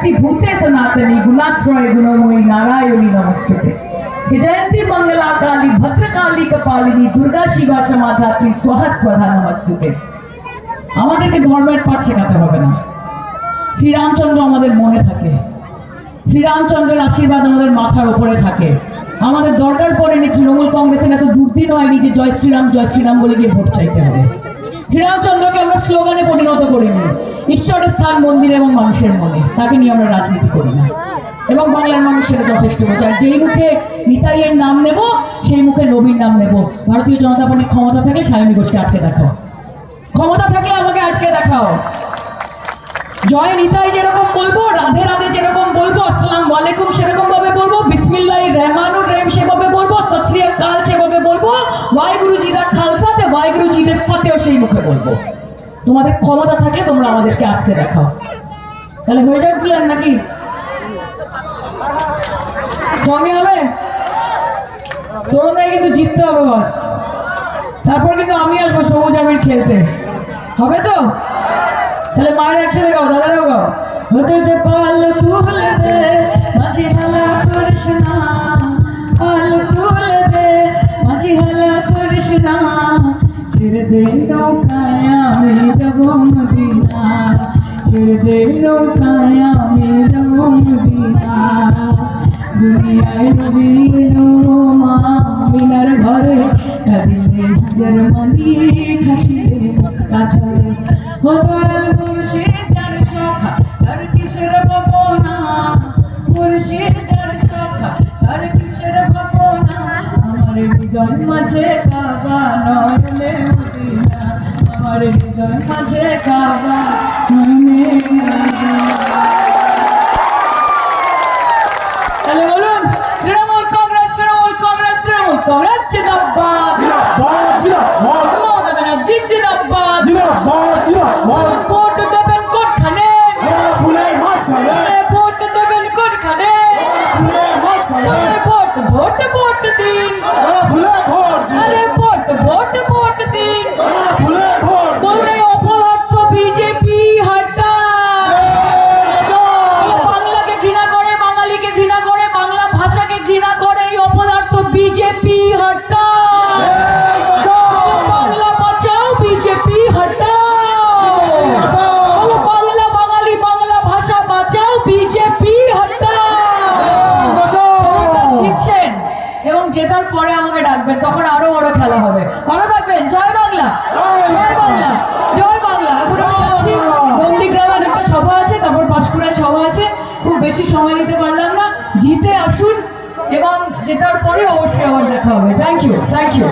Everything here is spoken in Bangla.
जयंती भूते सनातनी गुणाश्रय गुणमयी नारायणी नमस्ते। जयंती मंगला काली भद्रकाली कपालिनी दुर्गा शिवा समाधात्री स्वाहा स्वधा नमस्ते। আমাদেরকে ধর্মের পাঠ শেখাতে হবে না। শ্রীরামচন্দ্র আমাদের মনে থাকে, শ্রীরামচন্দ্রের আশীর্বাদ আমাদের মাথার উপরে থাকে। আমাদের দরকার পড়েনি তৃণমূল কংগ্রেসের এত দুর্দিন হয়নি যে জয় শ্রীরাম বলে গিয়ে ভোট চাইতে হবে। শ্রীরামচন্দ্রকে আমরা স্লোগানে পরিণত করিনি, ঈশ্বরের স্থান মন্দির এবং মানুষের মনে, তাকে নিয়ে আমরা রাজনীতি করি না। এবং বাংলার মানুষ সেটা যথেষ্ট বোঝে। আর যেই মুখে নিতাইয়ের নাম নেব সেই মুখে নবীর নাম নেব। ভারতীয় জনতা পার্টির ক্ষমতা থাকলে সায়নী ঘোষকে আটকে দেখাও, ক্ষমতা থাকলে আমাকে আটকে দেখাও। জয় নিতাই যেরকম বলবো, রাধে রাধে যেরকম বলবো, আসসালামু আলাইকুম সেরকম ভাবে বলবো, বিসমিল্লাহির রহমানুর রহিম সেভাবে বলবো, সত শ্রী আকাল সেভাবে বলবো, ওয়াহেগুরু জি দা খালসা তে ওয়াহেগুরু জি দে ফতেহ সেই মুখে বলবো। তোমাদের ক্ষমতা থাকলে তোমরা আমাদেরকে আটকে দেখাও। তাহলে হয়ে যাক প্ল্যান নাকি? সঙ্গে হবে তরুণাই, কিন্তু জিততে হবে বাস। তারপর কিন্তু আমি আসবো সবুজ আবির খেলতে, হবে তো? তাহলে মায়ের একসাথে গাও, দাদারাও গাও। হতে পাল তুলে দে মাঝি হালা করিস না, পাল তুলে দে মাঝি হালা করিস না, ছেড়ে দে নৌকায় আমি যাব মদিনা, ছেড়ে দে নৌকায় আমি যাব মদিনা। দুনিয়ায় রবিনো মা মিনার ঘরে কাঁদিলে হাজার মানি খাসিলে কাছরে হদয়াল মুর্শিদ যার সখা তার কিসের ভাবনা, মুর্শিদ যার সখা তার কিসের ভাবনা। আমার হৃদয় মাঝে কাবা নয়নে মদিনা, আমার হৃদয় মাঝে কাবা নয়নে মদিনা। তাহলে বলুন তৃণমূল কংগ্রেস, তৃণমূল কংগ্রেস, তৃণমূল কংগ্রেস জিন্দাবাদ, মমতা ব্যানার্জি জিন্দাবাদ। ভোট দেবেন কোনখানে, ভোট দেবেন কোনখানে, ভোট ভোট ভোট দিন, আরে ভোট ভোট ভোট দিন। বললে অপদার্থ বিজেপি হাটা, বাংলাকে ঘৃণা করে, বাঙালিকে ঘৃণা করে, বাংলা ভাষাকে ঘৃণা করে এই অপদার্থ বিজেপি হাটা। বাংলা বাঁচাও বিজেপি হাটাও, বাংলা বাঙালি বাংলা ভাষা বাঁচাও বিজেপি হাটাও। জিতছেন এবং জেতার পরে আমাকে ডাকবেন, তখন আরো বড় খেলা হবে। ভালো থাকবেন। জয় বাংলা, জয় বাংলা, জয় বাংলা। এখন আমি যাচ্ছি, নন্দীগ্রামের একটা সভা আছে, তারপর পাঁশকুড়ায় সভা আছে, খুব বেশি সময় দিতে পারলাম না। জিতে আসুন এবং জেতার পরে অবশ্যই আবার দেখা হবে। Thank you, thank you.